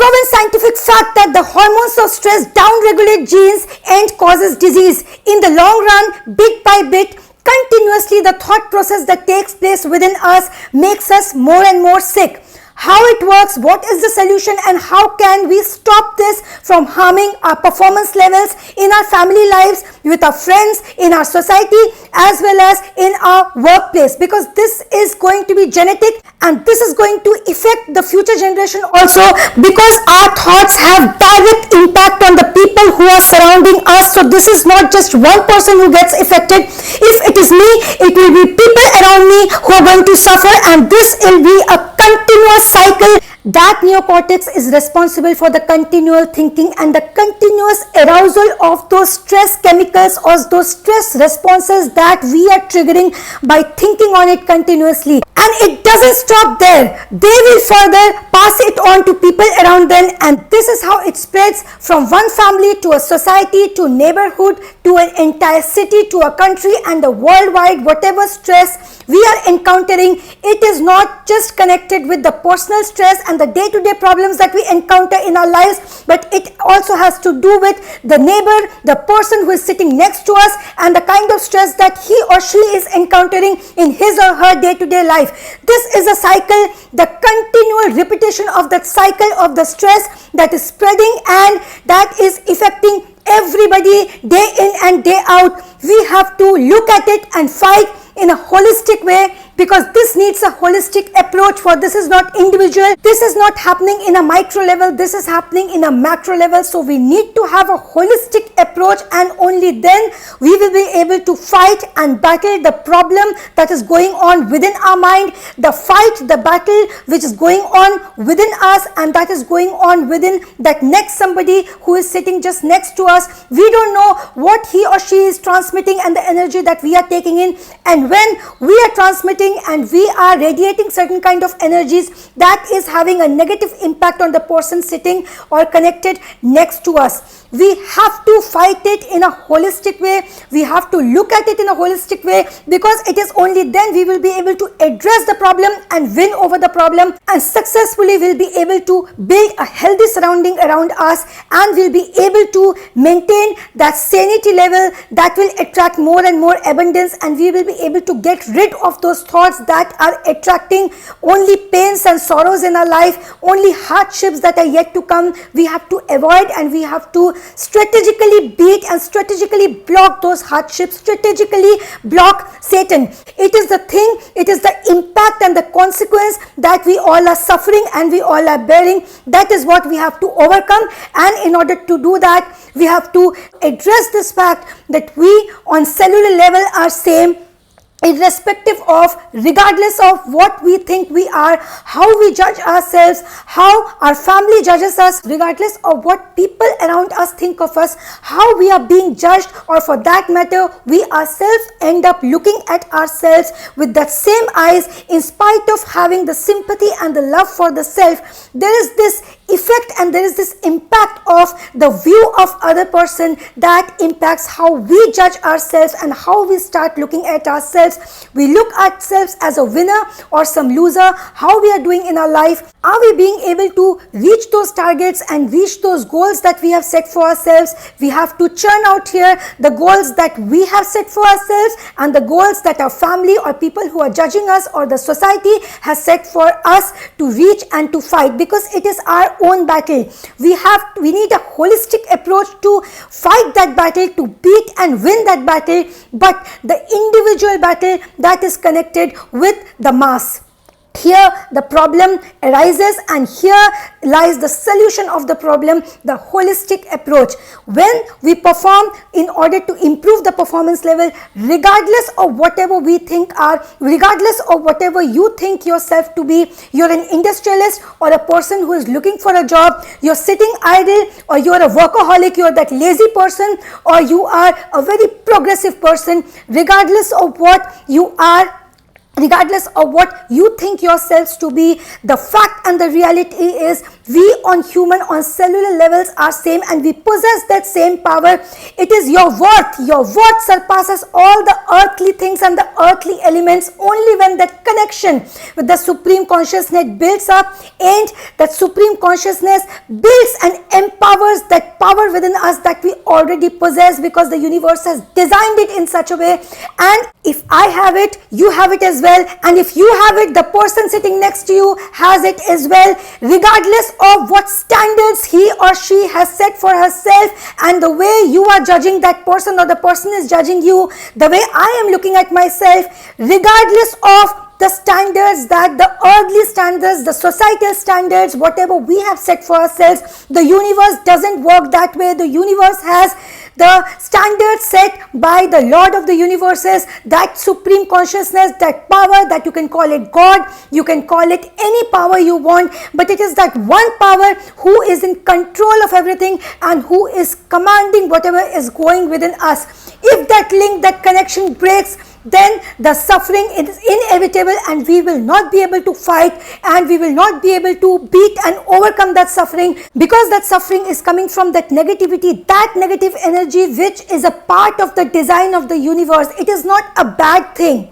proven scientific fact that the hormones of stress downregulate genes and causes disease. In the long run, bit by bit, continuously the thought process that takes place within us makes us more and more sick. How it works, what is the solution, and how can we stop this from harming our performance levels in our family lives, with our friends, in our society, as well as in our workplace, because this is going to be genetic and this is going to affect the future generation also, because our thoughts have direct impact on the people who are surrounding us. So this is not just one person who gets affected. If it is me, it will be people around me who are going to suffer, and this will be a continuous cycle. That neocortex is responsible for the continual thinking and the continuous arousal of those stress chemicals or those stress responses that we are triggering by thinking on it continuously. And it doesn't stop there. They will further pass it on to people around them, and this is how it spreads from one family to a society, to neighborhood, to an entire city, to a country, and the worldwide. Whatever stress we are encountering, it is not just connected with the personal stress and the day-to-day problems that we encounter in our lives, but it also has to do with the neighbor, the person who is sitting next to us, and the kind of stress that he or she is encountering in his or her day-to-day life. This is a cycle, the continual repetition of that cycle of the stress that is spreading and that is affecting everybody day in and day out. We have to look at it and fight in a holistic way, because this needs a holistic approach. For this is not individual, this is not happening in a micro level, this is happening in a macro level. So we need to have a holistic approach, and only then we will be able to fight and battle the problem that is going on within our mind, the battle which is going on within us, and that is going on within that next somebody who is sitting just next to us. We don't know what he or she is transmitting and the energy that we are taking in, and when we are transmitting and we are radiating certain kind of energies, that is having a negative impact on the person sitting or connected next to us. We have to fight it in a holistic way. We have to look at it in a holistic way, because it is only then we will be able to address the problem and win over the problem, and successfully will be able to build a healthy surrounding around us, and will be able to maintain that sanity level that will attract more and more abundance, and we will be able to get rid of those thoughts that are attracting only pains and sorrows in our life, only hardships that are yet to come. We have to avoid, and we have to strategically beat and strategically block those hardships, strategically block Satan. It is the thing, it is the impact and the consequence that we all are suffering and we all are bearing. That is what we have to overcome, and in order to do that, we have to address this fact that we on cellular level are same, irrespective of, regardless of what we think we are, how we judge ourselves, how our family judges us, regardless of what people around us think of us, how we are being judged, or for that matter, we ourselves end up looking at ourselves with that same eyes, in spite of having the sympathy and the love for the self. There is this effect and there is this impact of the view of other person that impacts how we judge ourselves and how we start looking at ourselves. We look at ourselves as a winner or some loser, how we are doing in our life. Are we being able to reach those targets and reach those goals that we have set for ourselves? We have to churn out here the goals that we have set for ourselves and the goals that our family or people who are judging us or the society has set for us to reach and to fight, because it is our own battle. We need a holistic approach to fight that battle, to beat and win that battle, but the individual battle that is connected with the mass. Here the problem arises, and here lies the solution of the problem, the holistic approach. When we perform in order to improve the performance level, regardless of whatever we think are, regardless of whatever you think yourself to be, you're an industrialist or a person who is looking for a job, you're sitting idle, or you're a workaholic, you're that lazy person, or you are a very progressive person, regardless of what you are, regardless of what you think yourselves to be, the fact and the reality is We on human, on cellular levels are same, and we possess that same power. It is your worth. Your worth surpasses all the earthly things and the earthly elements only when that connection with the Supreme Consciousness builds up, and that Supreme Consciousness builds and empowers that power within us that we already possess, because the universe has designed it in such a way. And if I have it, you have it as well, and if you have it, the person sitting next to you has it as well, regardless of what standards he or she has set for herself, and the way you are judging that person or the person is judging you, the way I am looking at myself, regardless of the standards, that the earthly standards, the societal standards, whatever we have set for ourselves, the universe doesn't work that way. The universe has the standards set by the Lord of the universes, that Supreme Consciousness, that power, that you can call it God, you can call it any power you want, but it is that one power who is in control of everything and who is commanding whatever is going within us. If that link, that connection breaks, then the suffering is inevitable, and we will not be able to fight, and we will not be able to beat and overcome that suffering, because that suffering is coming from that negativity, that negative energy, which is a part of the design of the universe. It is not a bad thing,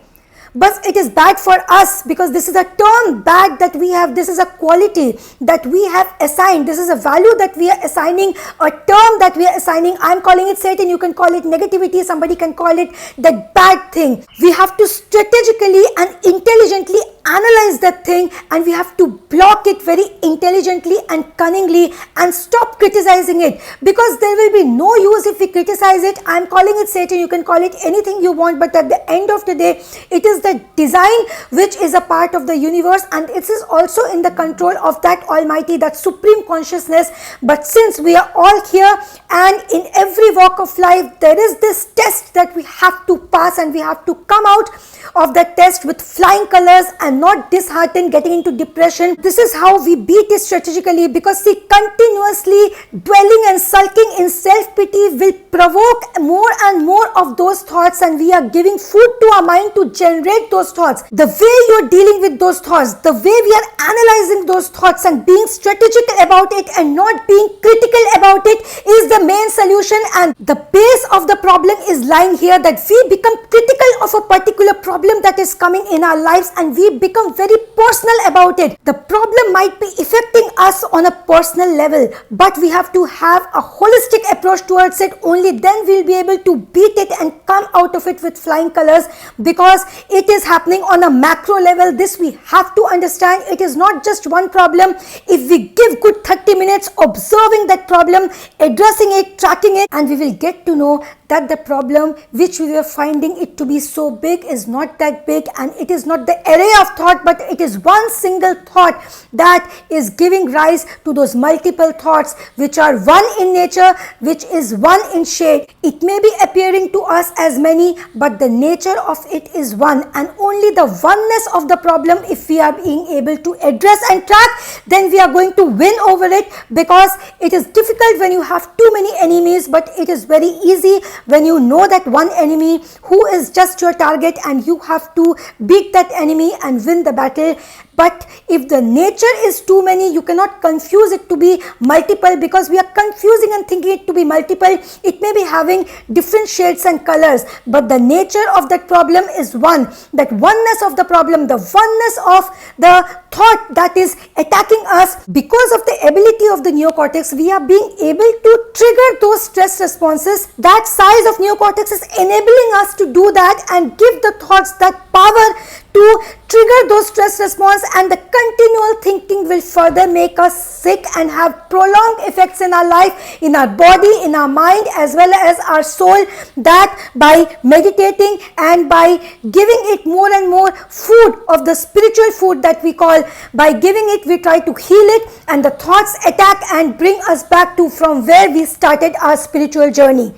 but it is bad for us, because this is a term bad that we have. This is a quality that we have assigned. This is a value that we are assigning, a term that we are assigning. I am calling it Satan, you can call it negativity, somebody can call it that bad thing. We have to strategically and intelligently analyze that thing, and we have to block it very intelligently and cunningly, and stop criticizing it, because there will be no use if we criticize it. I am calling it Satan, you can call it anything you want, but at the end of the day, it is the design which is a part of the universe, and it is also in the control of that Almighty, that Supreme Consciousness. But since we are all here, and in every walk of life there is this test that we have to pass, and we have to come out of that test with flying colors and not disheartened, getting into depression. This is how we beat it strategically, because see, continuously dwelling and sulking in self-pity will provoke more and more of those thoughts, and we are giving food to our mind to generate those thoughts. The way you're dealing with those thoughts, the way we are analyzing those thoughts and being strategic about it and not being critical about it is the main solution. And the base of the problem is lying here, that we become critical of a particular problem that is coming in our lives, and we become very personal about it. The problem might be affecting us on a personal level, but we have to have a holistic approach towards it. Only then we'll be able to beat it and come out of it with flying colors, because it is happening on a macro level. This we have to understand. It is not just one problem. If we give good 30 minutes observing that problem, addressing it, tracking it, and we will get to know that the problem which we were finding it to be so big is not that big, and it is not the array of thought, but it is one single thought that is giving rise to those multiple thoughts which are one in nature, which is one in shade. It may be appearing to us as many, but the nature of it is one, and only the oneness of the problem, if we are being able to address and track, then we are going to win over it. Because it is difficult when you have too many enemies, but it is very easy when you know that one enemy who is just your target, and you have to beat that enemy and win the battle. But if the nature is too many, you cannot confuse it to be multiple, because we are confusing and thinking it to be multiple. It may be having different shades and colors, but the nature of that problem is one. That oneness of the problem, the oneness of the thought that is attacking us, because of the ability of the neocortex, we are being able to trigger those stress responses. That size of neocortex is enabling us to do that and give the thoughts that power to trigger those stress response, and the continual thinking will further make us sick and have prolonged effects in our life, in our body, in our mind, as well as our soul. That by meditating and by giving it more and more food of the spiritual food that we call, by giving it, we try to heal it, and the thoughts attack and bring us back to from where we started our spiritual journey.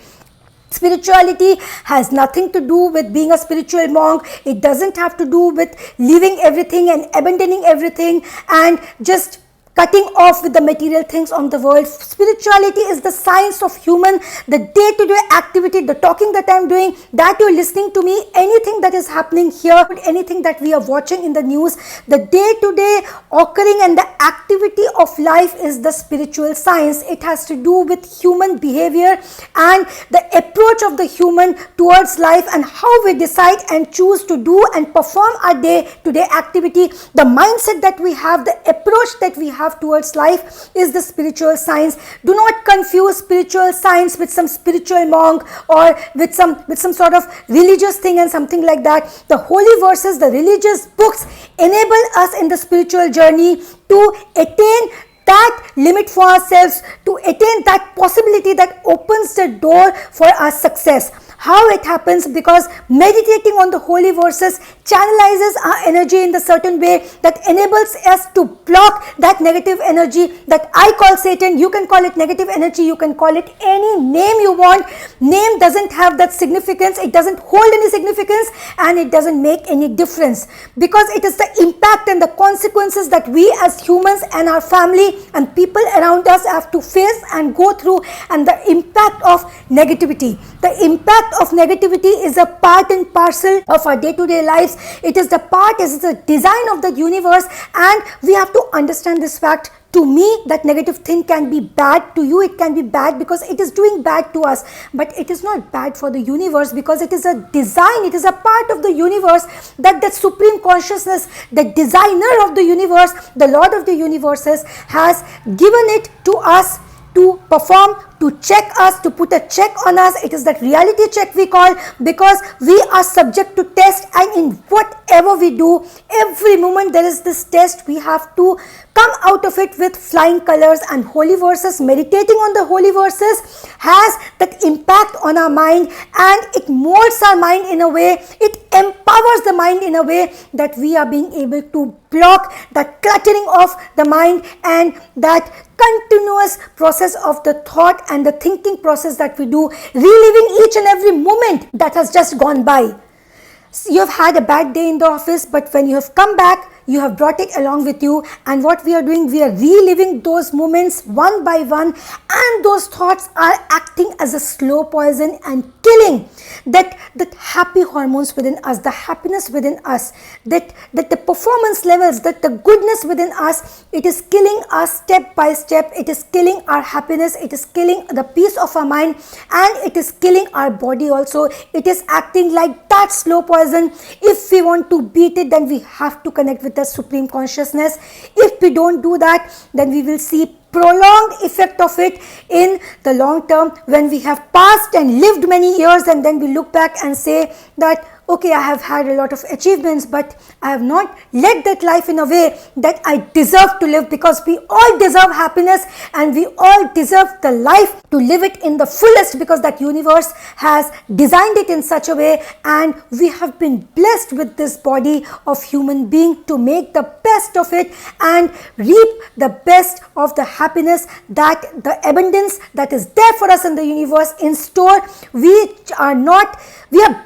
Spirituality has nothing to do with being a spiritual monk. It doesn't have to do with leaving everything and abandoning everything and just cutting off with the material things on the world. Spirituality is the science of human, the day-to-day activity, the talking that I'm doing, that you're listening to me, anything that is happening here, anything that we are watching in the news, the day-to-day occurring and the activity of life is the spiritual science. It has to do with human behavior and the approach of the human towards life and how we decide and choose to do and perform our day-to-day activity. The mindset that we have, the approach that we have towards life is the spiritual science. Do not confuse spiritual science with some spiritual monk or with some sort of religious thing and something like that. The holy verses, the religious books enable us in the spiritual journey to attain that limit for ourselves, to attain that possibility that opens the door for our success. How it happens? Because meditating on the holy verses channelizes our energy in the certain way that enables us to block that negative energy that I call Satan. You can call it negative energy, you can call it any name you want. Name doesn't have that significance, it doesn't hold any significance, and it doesn't make any difference, because it is the impact and the consequences that we as humans and our family and people around us have to face and go through, and the impact of negativity. The impact of negativity is a part and parcel of our day-to-day lives. It is the design of the universe, and we have to understand this fact. To me, that negative thing can be bad. To you, it can be bad because it is doing bad to us. But it is not bad for the universe, because it is a design, it is a part of the universe that the supreme consciousness, the designer of the universe, the Lord of the universes, has given it to us to perform, to check us, to put a check on us. It is that reality check we call, because we are subject to test, and in whatever we do, every moment there is this test. We have to come out of it with flying colors, and holy verses, meditating on the holy verses has that impact on our mind, and it molds our mind in a way, it empowers the mind in a way that we are being able to block that cluttering of the mind and that continuous process of the thought and the thinking process that we do, reliving each and every moment that has just gone by. You have had a bad day in the office, but when you have come back, you have brought it along with you, and what we are doing, we are reliving those moments one by one, and those thoughts are acting as a slow poison and killing that happy hormones within us, the happiness within us, that the performance levels, that the goodness within us. It is killing us step by step. It is killing our happiness, it is killing the peace of our mind, and it is killing our body also. It is acting like that slow poison. If we want to beat it, then we have to connect with the supreme consciousness. If we don't do that, then we will see prolonged effect of it in the long term, when we have passed and lived many years, and then we look back and say that, okay, I have had a lot of achievements, but I have not led that life in a way that I deserve to live, because we all deserve happiness and we all deserve the life to live it in the fullest, because that universe has designed it in such a way, and we have been blessed with this body of human being to make the best of it and reap the best of the happiness, that the abundance that is there for us in the universe in store. We are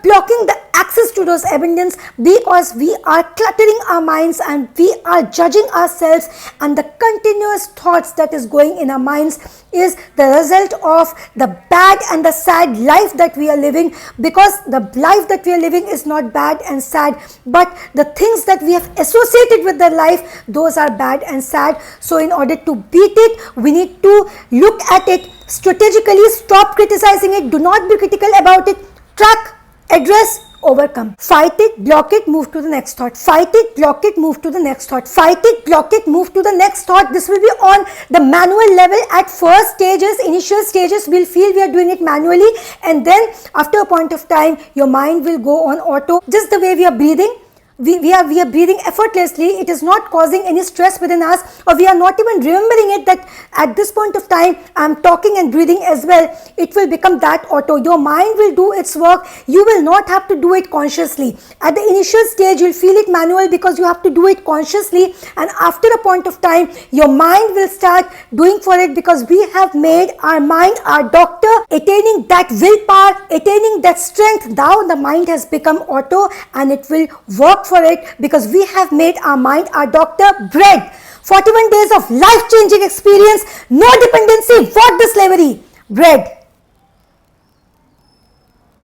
blocking the access to those abundance because we are cluttering our minds and we are judging ourselves, and the continuous thoughts that is going in our minds is the result of the bad and the sad life that we are living, because the life that we are living is not bad and sad, but the things that we have associated with the life, those are bad and sad. So in order to beat it, we need to look at it strategically, stop criticizing it, do not be critical about it, track, address, overcome. Fight it, block it, move to the next thought. Fight it, block it, move to the next thought. Fight it, block it, move to the next thought. This will be on the manual level. At first stages, initial stages, we'll feel we are doing it manually, and then after a point of time, your mind will go on auto. Just the way we are breathing, we are breathing effortlessly. It is not causing any stress within us, or we are not even remembering it that at this point of time I am talking and breathing as well. It will become that auto. Your mind will do its work. You will not have to do it consciously. At the initial stage, you will feel it manual because you have to do it consciously, and after a point of time, your mind will start doing for it, because we have made our mind our doctor, attaining that willpower, attaining that strength. Now the mind has become auto, and it will work for it, because we have made our mind our doctor. Bread. 41 days of life-changing experience. No dependency. What the slavery? Bread.